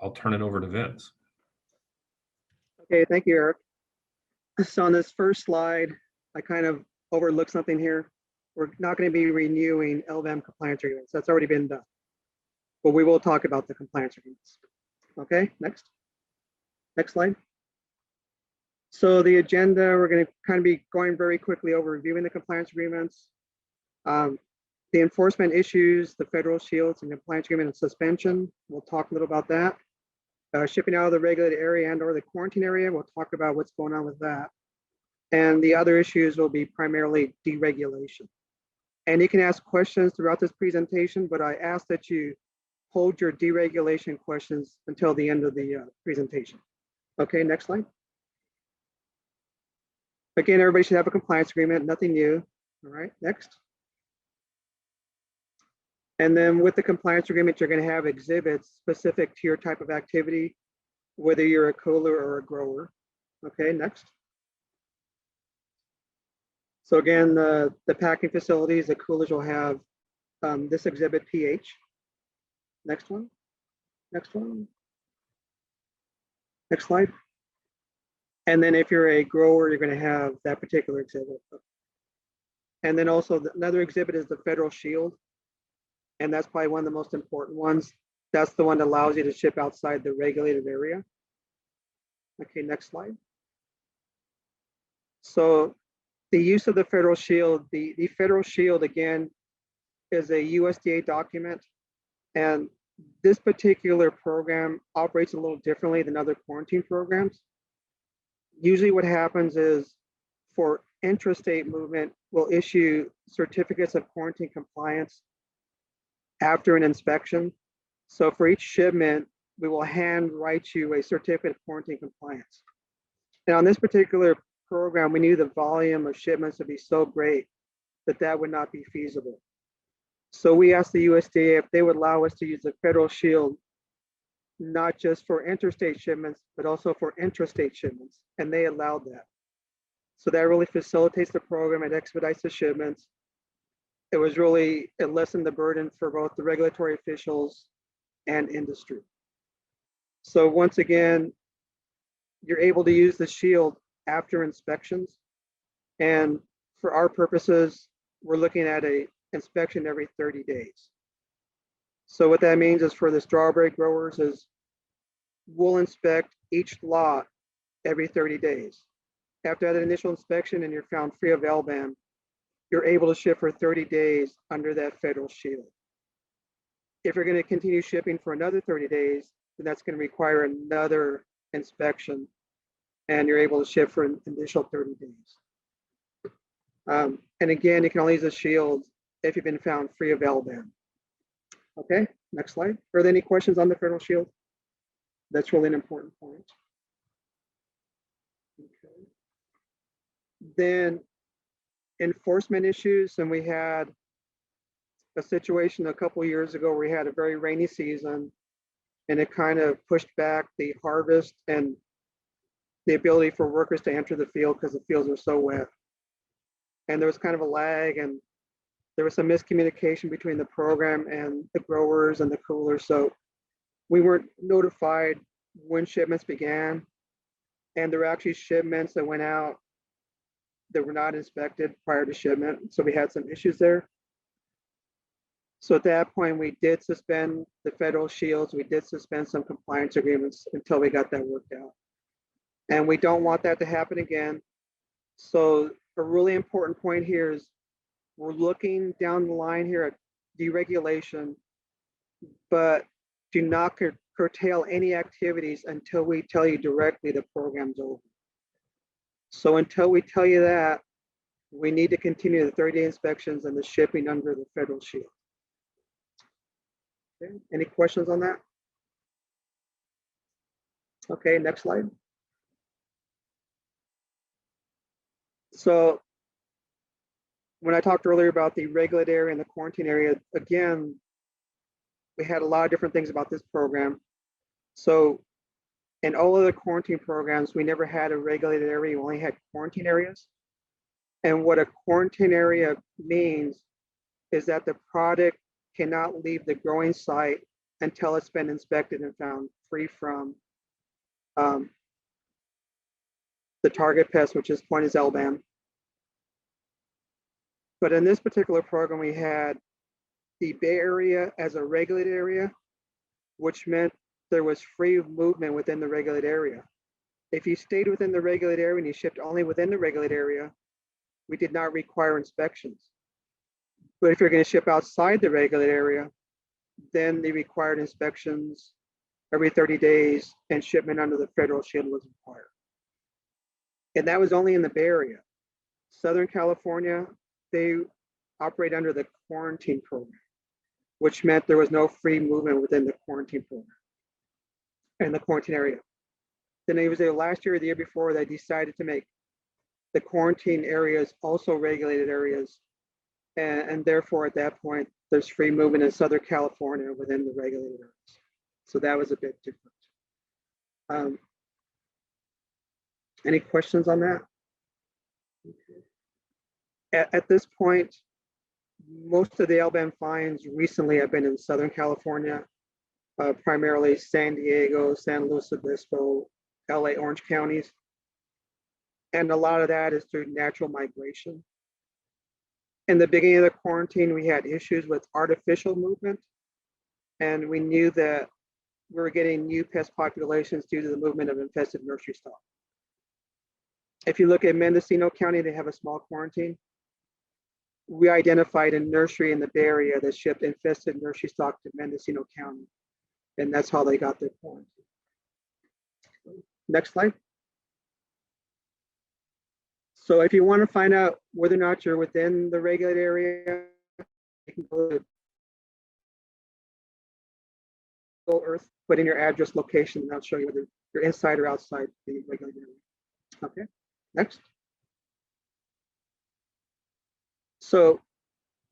I'll turn it over to Vince. Okay, thank you, Eric. So on this first slide, I kind of overlooked something here. We're not going to be renewing LBAM compliance agreements. That's already been done. But we will talk about the compliance agreements. Okay, next. Next slide. So the agenda, we're going to kind of be going very quickly over reviewing the compliance agreements, the enforcement issues, the federal shields and compliance agreement and suspension. We'll talk a little about that. Shipping out of the regulated area and or the quarantine area, we'll talk about what's going on with that. And the other issues will be primarily deregulation. And you can ask questions throughout this presentation, but I ask that you hold your deregulation questions until the end of the presentation. Okay, next slide. Again, everybody should have a compliance agreement, nothing new. All right, next. And then with the compliance agreement, you're going to have exhibits specific to your type of activity, whether you're a cooler or a grower. Okay, next. So again, the packing facilities, the coolers will have this exhibit pH. Next one. Next one. Next slide. And then if you're a grower, you're going to have that particular exhibit. And then also another exhibit is the federal shield. And that's probably one of the most important ones. That's the one that allows you to ship outside the regulated area. Okay, next slide. So the use of the federal shield, the federal shield again is a USDA document. And this particular program operates a little differently than other quarantine programs. Usually what happens is for intrastate movement, we'll issue certificates of quarantine compliance after an inspection. So for each shipment, we will hand write you a certificate of quarantine compliance. And on this particular program, we knew the volume of shipments would be so great that that would not be feasible. So we asked the USDA if they would allow us to use the federal shield, not just for interstate shipments, but also for intrastate shipments. And they allowed that. So that really facilitates the program. It expedites the shipments. It lessened the burden for both the regulatory officials and industry. So once again, you're able to use the shield after inspections. And for our purposes, we're looking at an inspection every 30 days. So what that means is for the strawberry growers is we'll inspect each lot every 30 days. After that initial inspection and you're found free of LBAM, you're able to ship for 30 days under that federal shield. If you're going to continue shipping for another 30 days, then that's going to require another inspection and you're able to ship for an additional 30 days. And again, you can only use a shield if you've been found free of LBAM. Okay, next slide. Are there any questions on the federal shield? That's really an important point. Okay. Then enforcement issues, and we had a situation a couple of years ago where we had a very rainy season and it kind of pushed back the harvest and the ability for workers to enter the field because the fields are so wet. And there was kind of a lag and there was some miscommunication between the program and the growers and the coolers. So we weren't notified when shipments began. And there were actually shipments that went out that were not inspected prior to shipment. So we had some issues there. So at that point, we did suspend the federal shields. We did suspend some compliance agreements until we got that worked out. And we don't want that to happen again. So a really important point here is we're looking down the line here at deregulation, but do not curtail any activities until we tell you directly the program's over. So until we tell you that, we need to continue the 30-day inspections and the shipping under the federal shield. Okay, any questions on that? Okay, next slide. So when I talked earlier about the regulated area and the quarantine area, again, we had a lot of different things about this program. So in all of the quarantine programs, we never had a regulated area, we only had quarantine areas. And what a quarantine area means is that the product cannot leave the growing site until it's been inspected and found free from the target pest, which is point is LBAM. But in this particular program, we had the Bay Area as a regulated area, which meant there was free movement within the regulated area. If you stayed within the regulated area and you shipped only within the regulated area, we did not require inspections. But if you're going to ship outside the regulated area, then they required inspections every 30 days and shipment under the federal shield was required. And that was only in the Bay Area. Southern California, they operate under the quarantine program, which meant there was no free movement within the quarantine program and the quarantine area. Then it was the last year or the year before they decided to make the quarantine areas also regulated areas. And therefore, at that point, there's free movement in Southern California within the regulated areas. So that was a bit different. Any questions on that? At this point, most of the LBAM fines recently have been in Southern California, primarily San Diego, San Luis Obispo, LA, Orange counties. And a lot of that is through natural migration. In the beginning of the quarantine, we had issues with artificial movement, and we knew that we were getting new pest populations due to the movement of infested nursery stock. If you look at Mendocino County, they have a small quarantine. We identified a nursery in the Bay Area that shipped infested nursery stock to Mendocino County, and that's how they got their quarantine. Next slide. So if you want to find out whether or not you're within the regulated area, you can go to Google Earth, put in your address, location, and I'll show you whether you're inside or outside the regulated area. Okay, next. So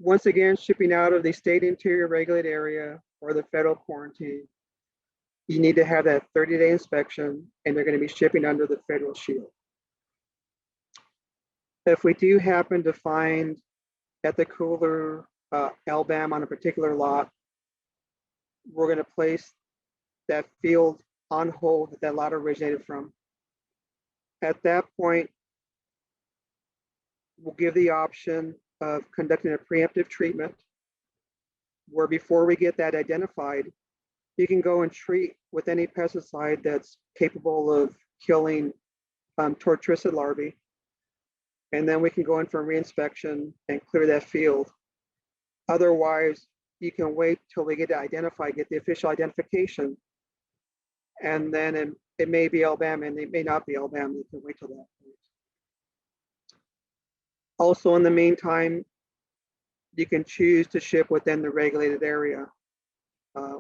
once again, shipping out of the state interior regulated area or the federal quarantine, you need to have that 30-day inspection, and they're going to be shipping under the federal shield. If we do happen to find at the cooler LBAM on a particular lot, we're going to place that field on hold that that lot originated from. At that point, we'll give the option of conducting a preemptive treatment, where before we get that identified, you can go and treat with any pesticide that's capable of killing tortricid larvae. And then we can go in for a reinspection and clear that field. Otherwise, you can wait till we get it identified, get the official identification, and then it may be LBAM and it may not be LBAM. You can wait till that point. Also, in the meantime, you can choose to ship within the regulated area,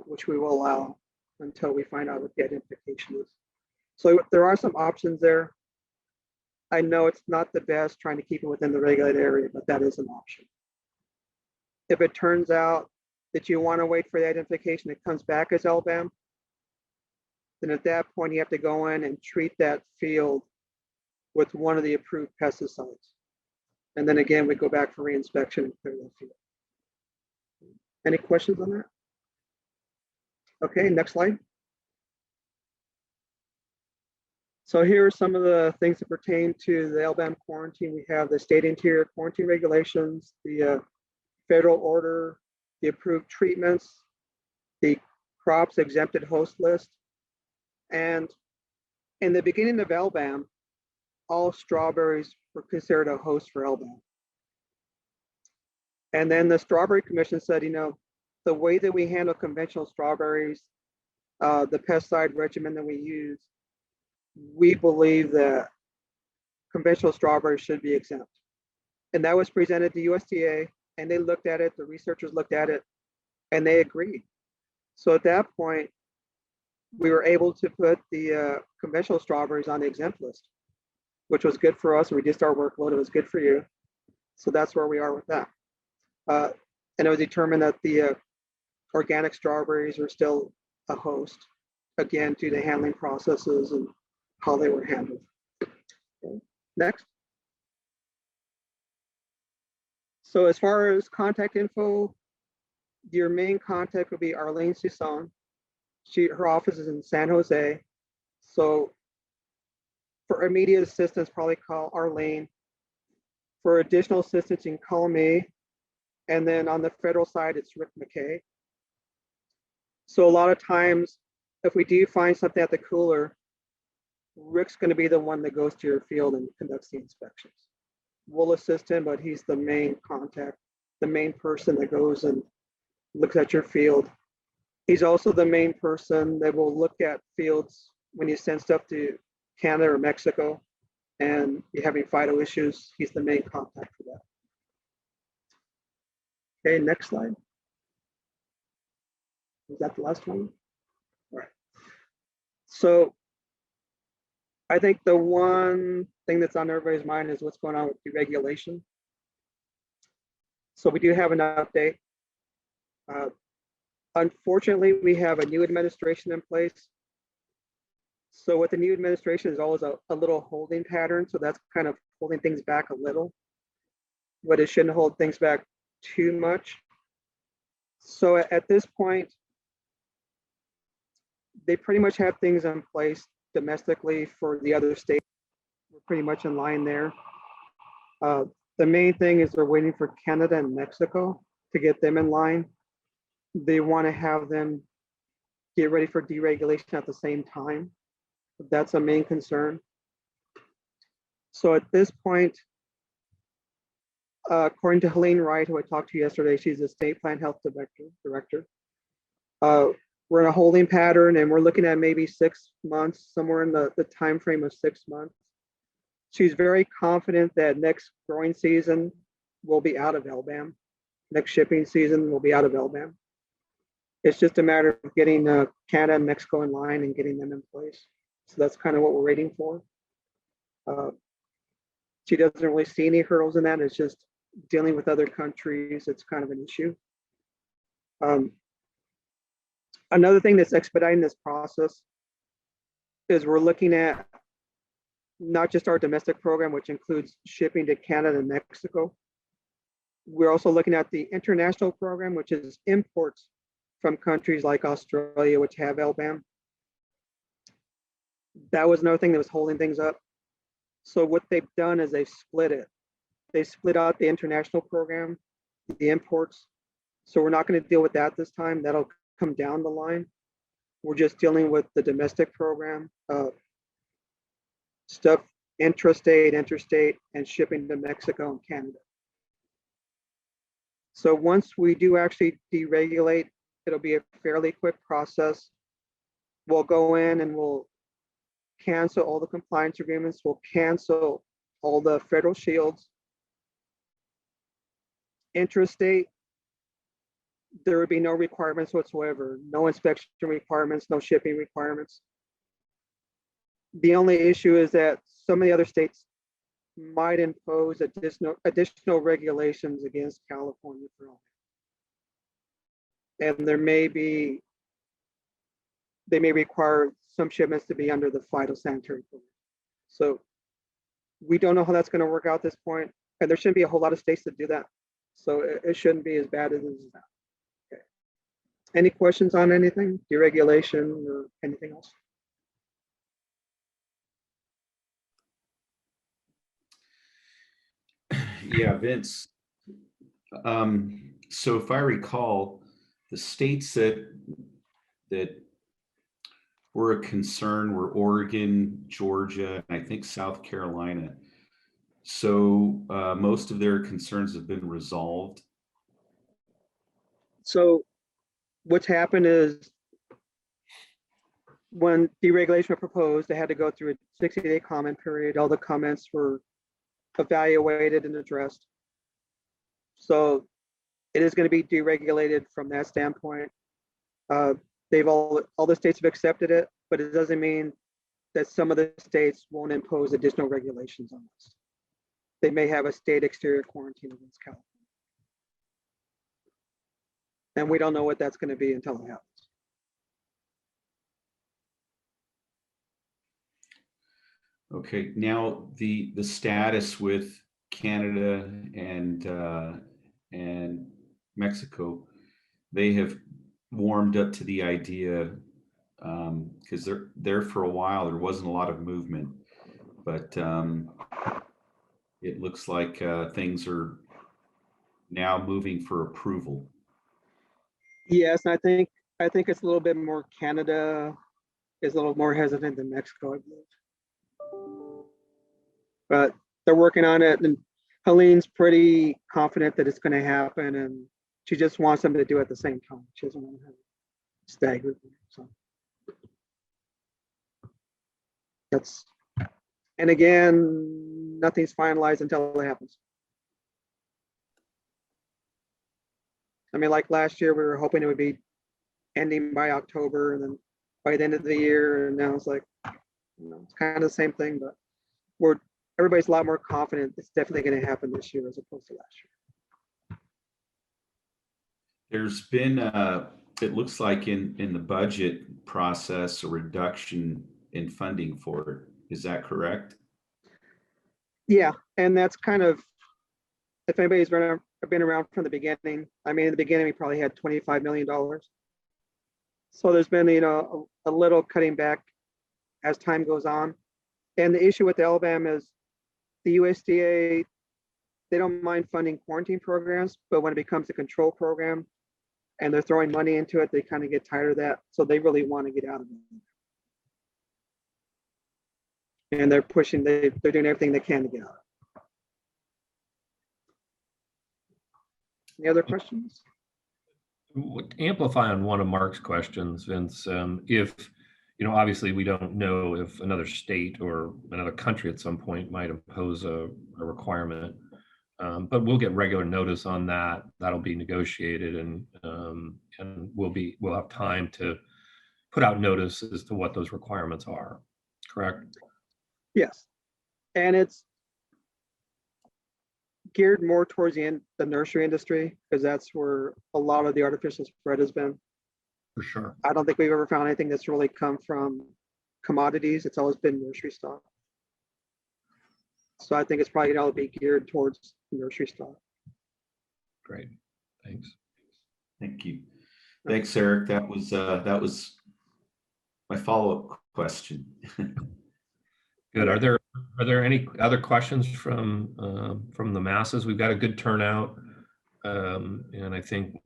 which we will allow until we find out what the identification is. So there are some options there. I know it's not the best trying to keep it within the regulated area, but that is an option. If it turns out that you want to wait for the identification, it comes back as LBAM, then at that point you have to go in and treat that field with one of the approved pesticides. And then again, we go back for reinspection and clear that field. Any questions on that? Okay, next slide. So here are some of the things that pertain to the LBAM quarantine. We have the state interior quarantine regulations, the federal order, the approved treatments, the crops exempted host list. And in the beginning of LBAM, all strawberries were considered a host for LBAM. And then the Strawberry Commission said, you know, the way that we handle conventional strawberries, the pesticide regimen that we use, we believe that conventional strawberries should be exempt. And that was presented to USDA, and they looked at it, the researchers looked at it, and they agreed. So at that point, we were able to put the conventional strawberries on the exempt list, which was good for us. We reduced our workload. It was good for you. So that's where we are with that. And it was determined that the organic strawberries are still a host, again, due to handling processes and how they were handled. Okay. Next. So as far as contact info, your main contact will be Arlene Susan. Her office is in San Jose. So for immediate assistance, probably call Arlene. For additional assistance, you can call me. And then on the federal side, it's Rick McKay. So a lot of times, if we do find something at the cooler, Rick's going to be the one that goes to your field and conducts the inspections. We'll assist him, but he's the main contact, the main person that goes and looks at your field. He's also the main person that will look at fields when you send stuff to Canada or Mexico and you're having phyto issues. He's the main contact for that. Okay, next slide. Is that the last one? All right. So I think the one thing that's on everybody's mind is what's going on with deregulation. So we do have an update. Unfortunately, we have a new administration in place. So with the new administration, there's always a little holding pattern. So that's kind of holding things back a little, but it shouldn't hold things back too much. So at this point, they pretty much have things in place domestically for the other states. We're pretty much in line there. The main thing is they're waiting for Canada and Mexico to get them in line. They want to have them get ready for deregulation at the same time. That's a main concern. So at this point, according to Helene Wright, who I talked to yesterday, she's a state plant health director. We're in a holding pattern and we're looking at maybe 6 months, somewhere in the time frame of 6 months. She's very confident that next growing season will be out of LBAM. Next shipping season will be out of LBAM. It's just a matter of getting Canada and Mexico in line and getting them in place. So that's kind of what we're waiting for. She doesn't really see any hurdles in that. It's just dealing with other countries. It's kind of an issue. Another thing that's expediting this process is we're looking at not just our domestic program, which includes shipping to Canada and Mexico. We're also looking at the international program, which is imports from countries like Australia, which have LBAM. That was another thing that was holding things up. So what they've done is they've split it. They split out the international program, the imports. So we're not going to deal with that this time. That'll come down the line. We're just dealing with the domestic program, stuff intrastate, interstate, and shipping to Mexico and Canada. So once we do actually deregulate, it'll be a fairly quick process. We'll go in and we'll cancel all the compliance agreements. We'll cancel all the federal shields. Intrastate, there would be no requirements whatsoever, no inspection requirements, no shipping requirements. The only issue is that some of the other states might impose additional regulations against California for all. And they may require some shipments to be under the phytosanitary program. So we don't know how that's going to work out at this point, and there shouldn't be a whole lot of states that do that. So it shouldn't be as bad as it is now. Okay. Any questions on anything, deregulation or anything else? Yeah, Vince. So if I recall, the states that were a concern were Oregon, Georgia, and I think South Carolina. So most of their concerns have been resolved. So what's happened is when deregulation was proposed, they had to go through a 60-day comment period. All the comments were evaluated and addressed. So it is going to be deregulated from that standpoint. They've all the states have accepted it, but it doesn't mean that some of the states won't impose additional regulations on us. They may have a state exterior quarantine against California. And we don't know what that's going to be until it happens. Okay, now the status with Canada and Mexico, they have warmed up to the idea because there for a while there wasn't a lot of movement, but it looks like things are now moving for approval. Yes, and I think it's a little bit more. Canada is a little more hesitant than Mexico, I believe. But they're working on it, and Helene's pretty confident that it's going to happen, and she just wants them to do it at the same time. She doesn't want to have it staggered. So that's, and again, nothing's finalized until it happens. I mean, like last year, we were hoping it would be ending by October, and then by the end of the year, and now it's like, you know, it's kind of the same thing, but everybody's a lot more confident it's definitely going to happen this year as opposed to last year. There's been, it looks like in the budget process, a reduction in funding for it. Is that correct? Yeah, and that's kind of, if anybody's been around from the beginning, I mean, in the beginning, we probably had $25 million. So there's been, you know, a little cutting back as time goes on. And the issue with the LBAM is the USDA, they don't mind funding quarantine programs, but when it becomes a control program and they're throwing money into it, they kind of get tired of that. So they really want to get out of it. And they're pushing, they're doing everything they can to get out of it. Any other questions? Amplify on one of Mark's questions, Vince. If, you know, obviously we don't know if another state or another country at some point might impose a requirement, but we'll get regular notice on that. That'll be negotiated, and we'll have time to put out notice as to what those requirements are. Correct? Yes, and it's geared more towards the nursery industry, because that's where a lot of the artificial spread has been. For sure. I don't think we've ever found anything that's really come from commodities. It's always been nursery stock. So I think it's probably going to be geared towards nursery stock. Great, thanks. Thank you. Thanks, Eric. That was my follow-up question. Good. Are there any other questions from the masses? We've got a good turnout, and I think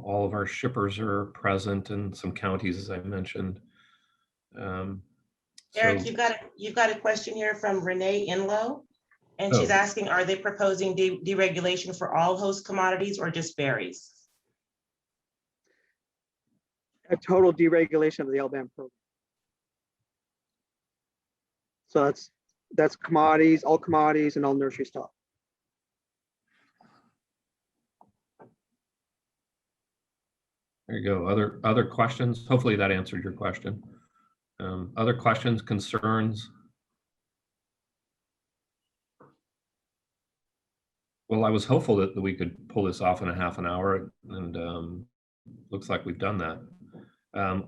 all of our shippers are present in some counties, as I mentioned. Eric, you've got a question here from Renee Inlow, and she's asking, are they proposing deregulation for all host commodities or just berries? A total deregulation of the LBAM program. So that's commodities, all commodities, and all nursery stock. There you go. Other questions? Hopefully that answered your question. Other questions, concerns? Well, I was hopeful that we could pull this off in a half an hour, and looks like we've done that.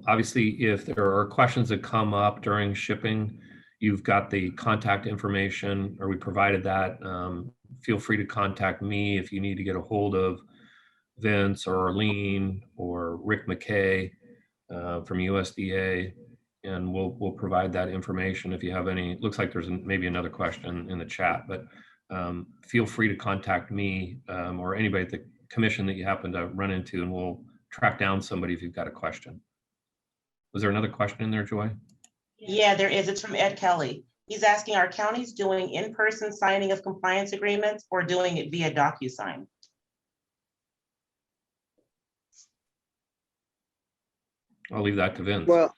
Obviously, if there are questions that come up during shipping, you've got the contact information, or we provided that. Feel free to contact me if you need to get a hold of Vince or Arlene or Rick McKay from USDA, and we'll provide that information if you have any. It looks like there's maybe another question in the chat, but feel free to contact me or anybody at the commission that you happen to run into, and we'll track down somebody if you've got a question. Was there another question in there, Joy? Yeah, there is. It's from Ed Kelly. He's asking, are counties doing in-person signing of compliance agreements or doing it via DocuSign? I'll leave that to Vince. Well,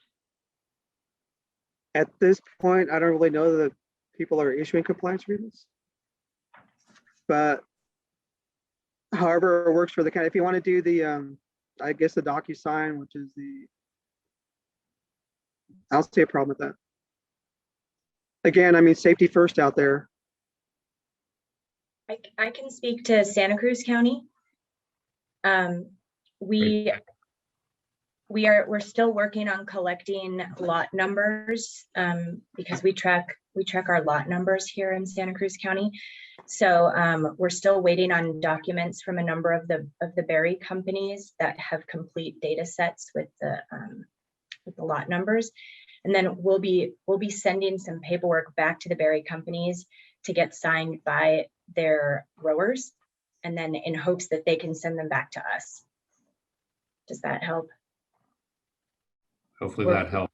at this point, I don't really know that people are issuing compliance agreements, but however it works for the county. If you want to do the, I guess the DocuSign, which is I don't see a problem with that. Again, I mean, safety first out there. I can speak to Santa Cruz County. We're still working on collecting lot numbers because we track our lot numbers here in Santa Cruz County. So we're still waiting on documents from a number of the berry companies that have complete data sets with with the lot numbers. And then we'll be sending some paperwork back to the berry companies to get signed by their growers, and then in hopes that they can send them back to us. Does that help? Hopefully Well- that helps.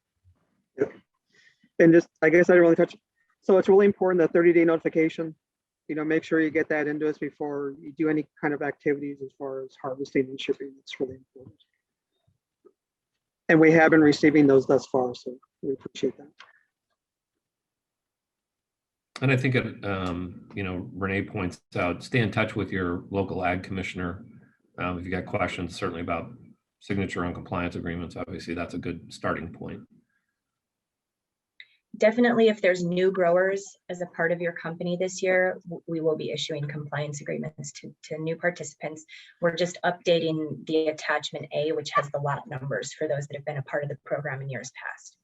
And just, I guess I didn't really touch. So it's really important, that 30-day notification, make sure you get that into us before you do any kind of activities as far as harvesting and shipping. It's really important. And we have been receiving those thus far, so we appreciate that. And I think it, Renee points out, stay in touch with your local ag commissioner. If you got questions, certainly about signature on compliance agreements, obviously that's a good starting point. Definitely, if there's new growers as a part of your company this year, we will be issuing compliance agreements to new participants. We're just updating the attachment A, which has the lot numbers for those that have been a part of the program in years past.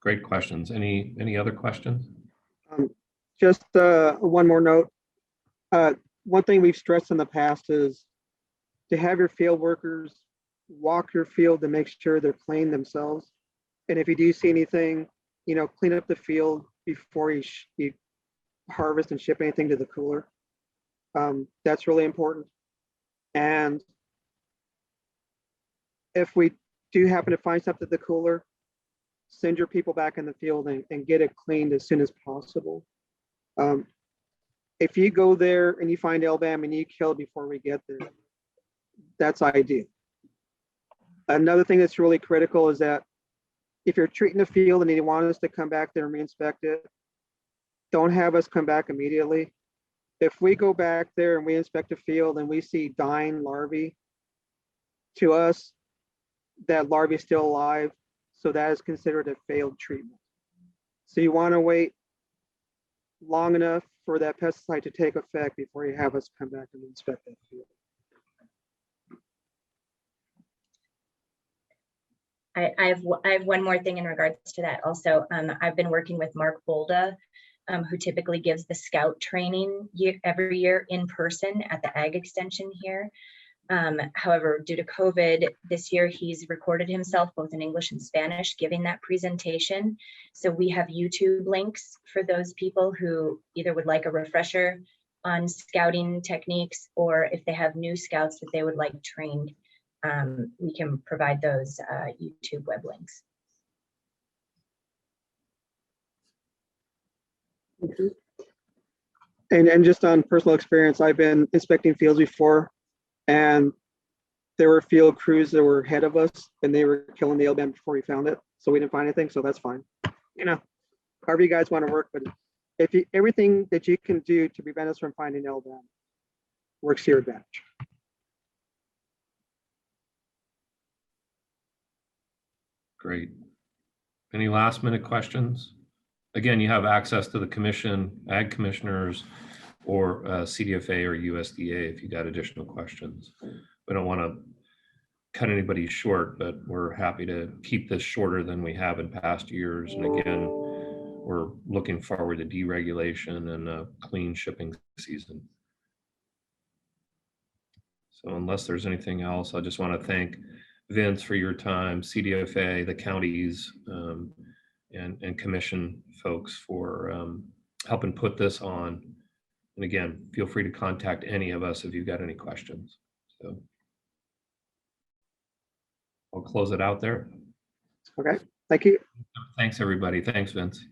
Great questions. Any other questions? Just one more note. One thing we've stressed in the past is to have your field workers walk your field to make sure they're clean themselves. And if you do see anything, clean up the field before you harvest and ship anything to the cooler. That's really important. And if we do happen to find something at the cooler, send your people back in the field and get it cleaned as soon as possible. If you go there and you find LBAM and you kill it before we get there, that's ideal. Another thing that's really critical is that if you're treating the field and you want us to come back there and re-inspect it, don't have us come back immediately. If we go back there and we inspect a field and we see dying larvae, to us, that larvae is still alive, so that is considered a failed treatment. So you want to wait long enough for that pesticide to take effect before you have us come back and inspect that field. I have one more thing in regards to that also. I've been working with Mark Bolda, who typically gives the scout training every year in person at the Ag Extension here. However, due to COVID, this year he's recorded himself both in English and Spanish giving that presentation. So we have YouTube links for those people who either would like a refresher on scouting techniques, or if they have new scouts that they would like trained, we can provide those YouTube web links. And just on personal experience, I've been inspecting fields before, and there were field crews that were ahead of us, and they were killing the LBAM before we found it. So we didn't find anything, so that's fine. However you guys want to work, but if everything that you can do to prevent us from finding LBAM works to your advantage. Great. Any last minute questions? Again, you have access to the commission, ag commissioners, or CDFA or USDA if you got additional questions. We don't want to cut anybody short, but we're happy to keep this shorter than we have in past years. And again, we're looking forward to deregulation and a clean shipping season. So unless there's anything else, I just want to thank Vince for your time, CDFA, the counties, and commission folks for helping put this on. And again, feel free to contact any of us if you've got any questions. So I'll close it out there. Okay, thank you. Thanks, everybody. Thanks, Vince.